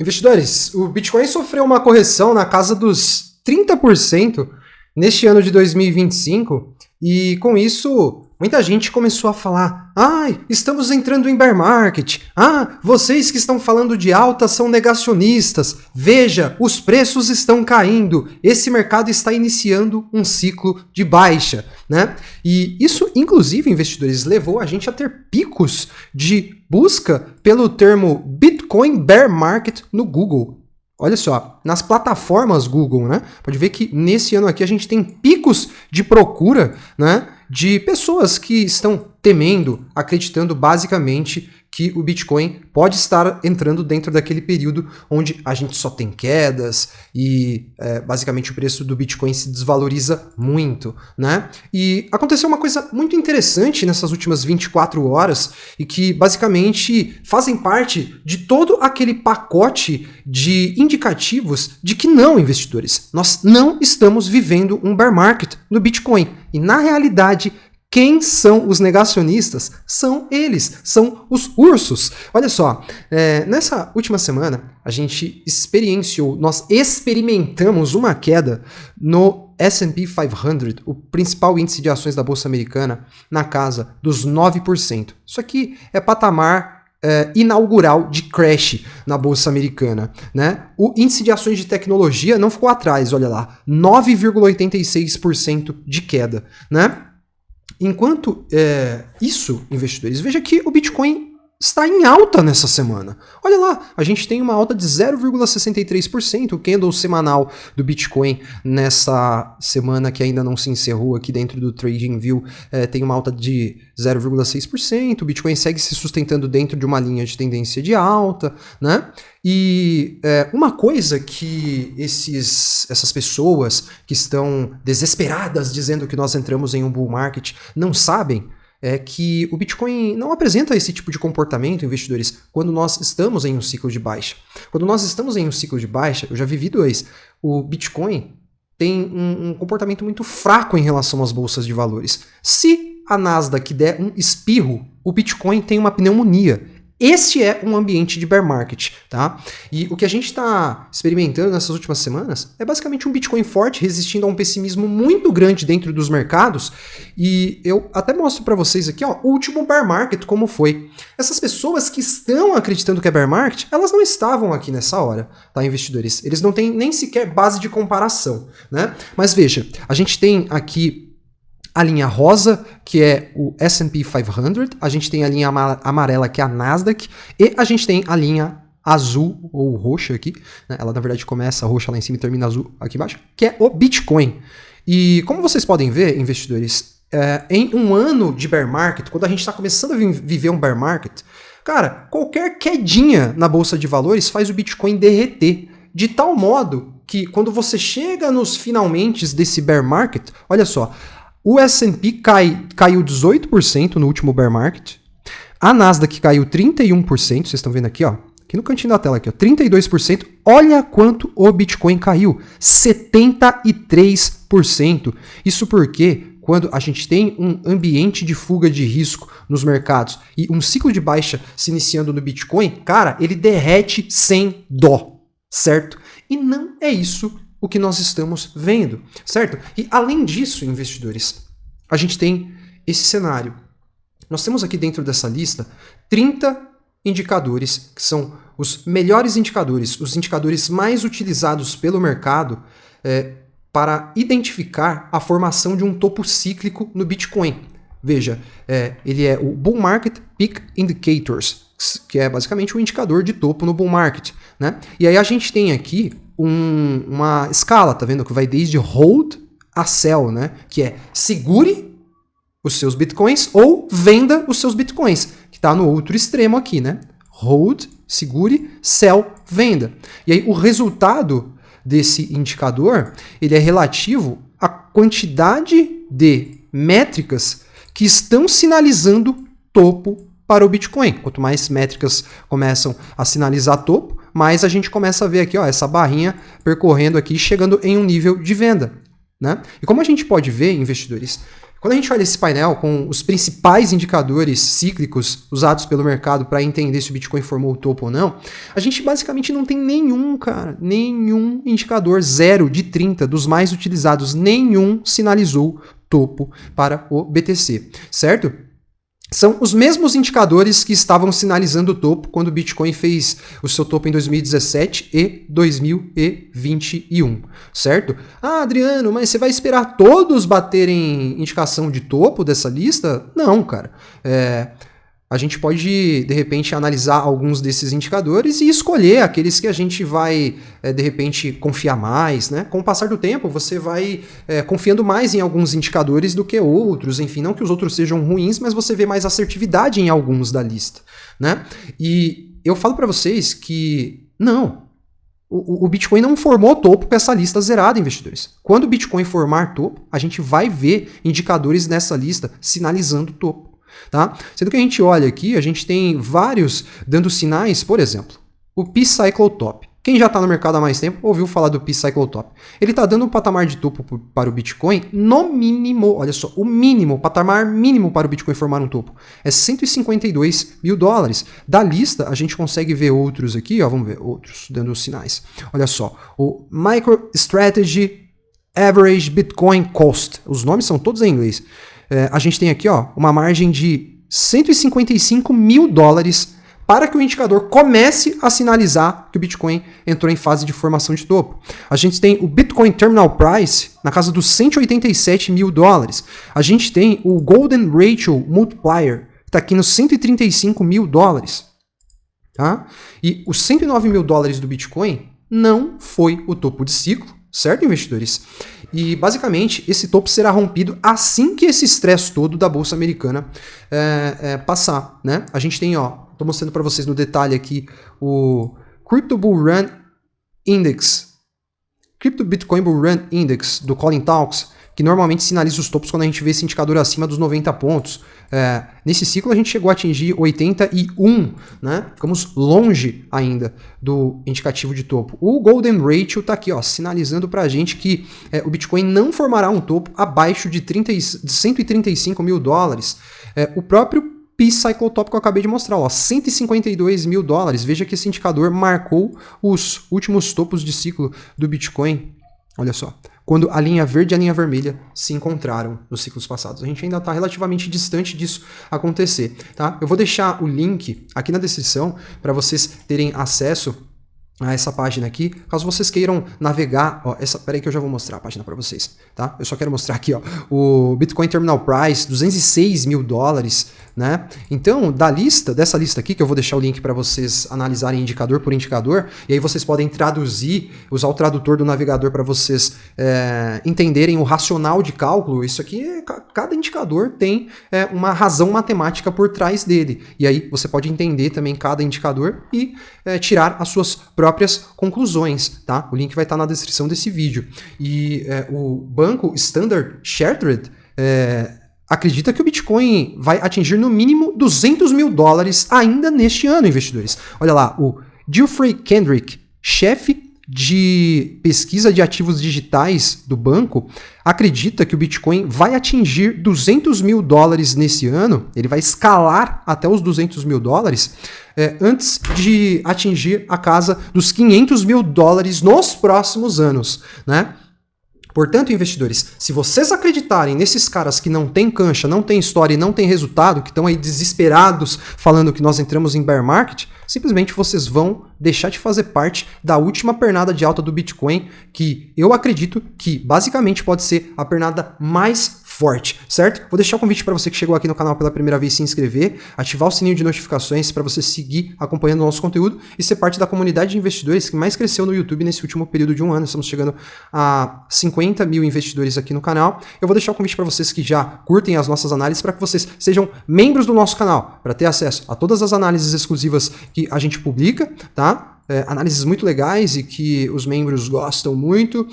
Investidores, o Bitcoin sofreu uma correção na casa dos 30% neste ano de 2025 e com isso muita gente começou a falar: estamos entrando em bear market. Vocês que estão falando de alta são negacionistas. Veja, os preços estão caindo. Esse mercado está iniciando um ciclo de baixa, né? E isso, inclusive, investidores, levou a gente a ter picos de busca pelo termo Bitcoin Bear Market no Google. Olha só, nas plataformas Google, né? Pode ver que nesse ano aqui a gente tem picos de procura, né? De pessoas que estão temendo, acreditando basicamente que o Bitcoin pode estar entrando dentro daquele período onde a gente só tem quedas e basicamente o preço do Bitcoin se desvaloriza muito, né? E aconteceu uma coisa muito interessante nessas últimas 24 horas e que basicamente fazem parte de todo aquele pacote de indicativos de que não, investidores, nós não estamos vivendo um bear market no Bitcoin. E na realidade, quem são os negacionistas? São eles, são os ursos. Olha só, nessa última semana nós experimentamos uma queda no S&P 500, o principal índice de ações da Bolsa Americana, na casa dos 9%. Isso aqui é patamar inaugural de crash na Bolsa Americana, né? O índice de ações de tecnologia não ficou atrás, olha lá, 9,86% de queda, né? Enquanto isso, investidores, veja que o Bitcoin está em alta nessa semana. Olha lá, a gente tem uma alta de 0,63%, o candle semanal do Bitcoin nessa semana que ainda não se encerrou aqui dentro do TradingView tem uma alta de 0,6%, o Bitcoin segue se sustentando dentro de uma linha de tendência de alta, né? E uma coisa que essas pessoas que estão desesperadas dizendo que nós entramos em um bull market não sabem é que o Bitcoin não apresenta esse tipo de comportamento, investidores, quando nós estamos em um ciclo de baixa. Quando nós estamos em um ciclo de baixa, eu já vivi dois, o Bitcoin tem um comportamento muito fraco em relação às bolsas de valores. Se a Nasdaq der um espirro, o Bitcoin tem uma pneumonia. Este é um ambiente de bear market, tá? E o que a gente está experimentando nessas últimas semanas é basicamente um Bitcoin forte resistindo a um pessimismo muito grande dentro dos mercados. E eu até mostro para vocês aqui, ó, o último bear market como foi. Essas pessoas que estão acreditando que é bear market, elas não estavam aqui nessa hora, tá, investidores? Eles não têm nem sequer base de comparação, né? Mas veja, a gente tem aqui a linha rosa, que é o S&P 500, a gente tem a linha amarela, que é a Nasdaq, e a gente tem a linha azul, ou roxa aqui, né? Ela na verdade começa roxa lá em cima e termina azul aqui embaixo, que é o Bitcoin. E como vocês podem ver, investidores, em um ano de bear market, quando a gente está começando a viver um bear market, cara, qualquer quedinha na bolsa de valores faz o Bitcoin derreter, de tal modo que quando você chega nos finalmente desse bear market, olha só, o S&P caiu 18% no último bear market. A Nasdaq caiu 31%. Vocês estão vendo aqui, ó. Aqui no cantinho da tela, aqui, ó. 32%. Olha quanto o Bitcoin caiu. 73%. Isso porque quando a gente tem um ambiente de fuga de risco nos mercados e um ciclo de baixa se iniciando no Bitcoin, cara, ele derrete sem dó, certo? E não é isso o que nós estamos vendo, certo? E além disso, investidores, a gente tem esse cenário. Nós temos aqui dentro dessa lista 30 indicadores, que são os melhores indicadores, os indicadores mais utilizados pelo mercado para identificar a formação de um topo cíclico no Bitcoin. Veja, ele é o Bull Market Peak Indicators, que é basicamente um indicador de topo no Bull Market, né? E aí a gente tem aqui uma escala, tá vendo? Que vai desde hold a sell, né? Que é segure os seus bitcoins ou venda os seus bitcoins, que tá no outro extremo aqui, né? Hold, segure, sell, venda. E aí o resultado desse indicador, ele é relativo à quantidade de métricas que estão sinalizando topo para o Bitcoin. Quanto mais métricas começam a sinalizar topo, mais a gente começa a ver aqui, ó, essa barrinha percorrendo aqui, chegando em um nível de venda, né? E como a gente pode ver, investidores, Quando a gente olha esse painel com os principais indicadores cíclicos usados pelo mercado para entender se o Bitcoin formou o topo ou não, a gente basicamente não tem nenhum indicador 0 de 30 dos mais utilizados, nenhum sinalizou topo para o BTC, certo? São os mesmos indicadores que estavam sinalizando o topo quando o Bitcoin fez o seu topo em 2017 e 2021, certo? Ah, Adriano, mas você vai esperar todos baterem indicação de topo dessa lista? Não, cara. A gente pode, de repente, analisar alguns desses indicadores e escolher aqueles que a gente vai, de repente, confiar mais, né? Com o passar do tempo, você vai confiando mais em alguns indicadores do que outros, enfim, não que os outros sejam ruins, mas você vê mais assertividade em alguns da lista, né? E eu falo para vocês que não, o Bitcoin não formou topo com essa lista zerada, investidores. Quando o Bitcoin formar topo, a gente vai ver indicadores nessa lista sinalizando topo. Tá? Sendo que a gente olha aqui, a gente tem vários dando sinais, por exemplo, o P-Cycle Top. Quem já está no mercado há mais tempo ouviu falar do P-Cycle Top. Ele está dando um patamar de topo para o Bitcoin no mínimo, olha só, o mínimo, o patamar mínimo para o Bitcoin formar um topo é $152 mil. Da lista, a gente consegue ver outros aqui, ó, vamos ver, outros dando sinais. Olha só, o MicroStrategy Average Bitcoin Cost, os nomes são todos em inglês. A gente tem aqui, ó, uma margem de $155 mil para que o indicador comece a sinalizar que o Bitcoin entrou em fase de formação de topo. A gente tem o Bitcoin Terminal Price na casa dos $187 mil. A gente tem o Golden Ratio Multiplier, que está aqui nos $135 mil. Tá? E os $109 mil do Bitcoin não foi o topo de ciclo, certo, investidores? E, basicamente, esse topo será rompido assim que esse estresse todo da Bolsa Americana passar, né? A gente tem, ó, tô mostrando para vocês no detalhe aqui, o Crypto Bull Run Index, Crypto Bitcoin Bull Run Index do Colin Talks, que normalmente sinaliza os topos quando a gente vê esse indicador acima dos 90 pontos. Nesse ciclo a gente chegou a atingir 81, né? Ficamos longe ainda do indicativo de topo. O Golden Ratio está aqui, ó, sinalizando para a gente que o Bitcoin não formará um topo abaixo de $135 mil. O próprio P-Cycle Top que eu acabei de mostrar, ó, $152 mil. Veja que esse indicador marcou os últimos topos de ciclo do Bitcoin. Olha só, quando a linha verde e a linha vermelha se encontraram nos ciclos passados. A gente ainda está relativamente distante disso acontecer, tá? Eu vou deixar o link aqui na descrição para vocês terem acesso a essa página aqui, caso vocês queiram navegar, ó, peraí que eu já vou mostrar a página para vocês, tá? Eu só quero mostrar aqui, ó, o Bitcoin Terminal Price, $206 mil, né? Então, dessa lista aqui, que eu vou deixar o link para vocês analisarem indicador por indicador, e aí vocês podem traduzir, usar o tradutor do navegador para vocês entenderem o racional de cálculo. Isso aqui, cada indicador tem uma razão matemática por trás dele, e aí você pode entender também cada indicador e tirar as suas próprias conclusões, tá? O link vai estar na descrição desse vídeo. E o banco Standard Chartered acredita que o Bitcoin vai atingir no mínimo $200 mil ainda neste ano, investidores. Olha lá, o Geoffrey Kendrick, chefe de pesquisa de ativos digitais do banco, acredita que o Bitcoin vai atingir $200 mil nesse ano, ele vai escalar até os $200 mil antes de atingir a casa dos $500 mil nos próximos anos, né? Portanto, investidores, se vocês acreditarem nesses caras que não tem cancha, não tem história e não tem resultado, que estão aí desesperados falando que nós entramos em bear market, simplesmente vocês vão deixar de fazer parte da última pernada de alta do Bitcoin, que eu acredito que basicamente pode ser a pernada mais forte, certo? Vou deixar o convite para você que chegou aqui no canal pela primeira vez se inscrever, ativar o sininho de notificações para você seguir acompanhando o nosso conteúdo e ser parte da comunidade de investidores que mais cresceu no YouTube nesse último período de um ano. Estamos chegando a 50 mil investidores aqui no canal. Eu vou deixar o convite para vocês que já curtem as nossas análises para que vocês sejam membros do nosso canal, para ter acesso a todas as análises exclusivas que a gente publica, tá? Análises muito legais e que os membros gostam muito.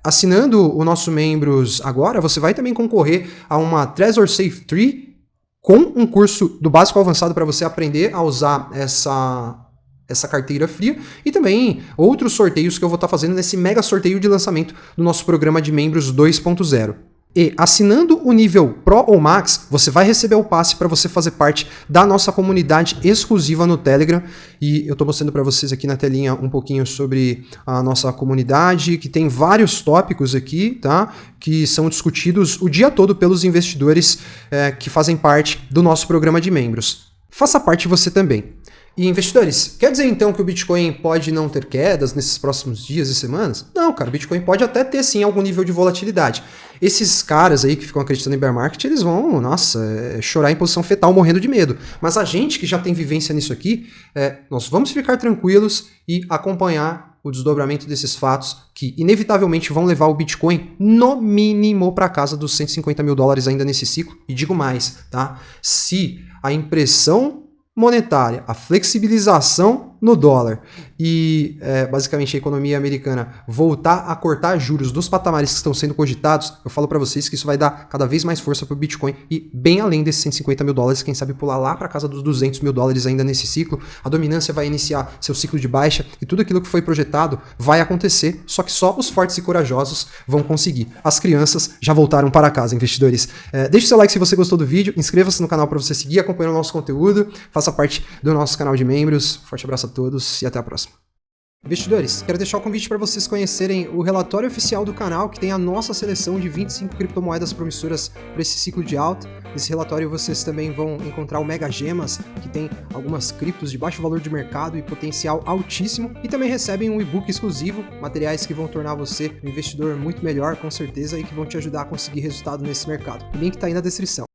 Assinando o nosso membros agora, você vai também concorrer a uma Trezor Safe Tree com um curso do básico ao avançado para você aprender a usar essa carteira fria e também outros sorteios que eu vou estar fazendo nesse mega sorteio de lançamento do nosso programa de membros 2.0. E assinando o nível Pro ou Max, você vai receber o passe para você fazer parte da nossa comunidade exclusiva no Telegram. E eu estou mostrando para vocês aqui na telinha um pouquinho sobre a nossa comunidade, que tem vários tópicos aqui, tá? Que são discutidos o dia todo pelos investidores que fazem parte do nosso programa de membros. Faça parte você também. E investidores, quer dizer então que o Bitcoin pode não ter quedas nesses próximos dias e semanas? Não, cara, o Bitcoin pode até ter sim algum nível de volatilidade. Esses caras aí que ficam acreditando em bear market, eles vão, nossa, chorar em posição fetal, morrendo de medo. Mas a gente que já tem vivência nisso aqui, nós vamos ficar tranquilos e acompanhar o desdobramento desses fatos que inevitavelmente vão levar o Bitcoin no mínimo para casa dos 150 mil dólares ainda nesse ciclo. E digo mais, tá? Se a impressão monetária, a flexibilização no dólar e basicamente a economia americana voltar a cortar juros dos patamares que estão sendo cogitados, eu falo para vocês que isso vai dar cada vez mais força para o Bitcoin e bem além desses 150 mil dólares, quem sabe pular lá para casa dos 200 mil dólares ainda nesse ciclo, a dominância vai iniciar seu ciclo de baixa e tudo aquilo que foi projetado vai acontecer, só que só os fortes e corajosos vão conseguir. As crianças já voltaram para casa, investidores. Deixe seu like se você gostou do vídeo, inscreva-se no canal para você seguir acompanhando o nosso conteúdo, faça parte do nosso canal de membros. Forte abraço a todos e até a próxima. Investidores, quero deixar o convite para vocês conhecerem o relatório oficial do canal, que tem a nossa seleção de 25 criptomoedas promissoras para esse ciclo de alta. Nesse relatório vocês também vão encontrar o Mega Gemas, que tem algumas criptos de baixo valor de mercado e potencial altíssimo, e também recebem um e-book exclusivo, materiais que vão tornar você um investidor muito melhor, com certeza, e que vão te ajudar a conseguir resultado nesse mercado. O link está aí na descrição.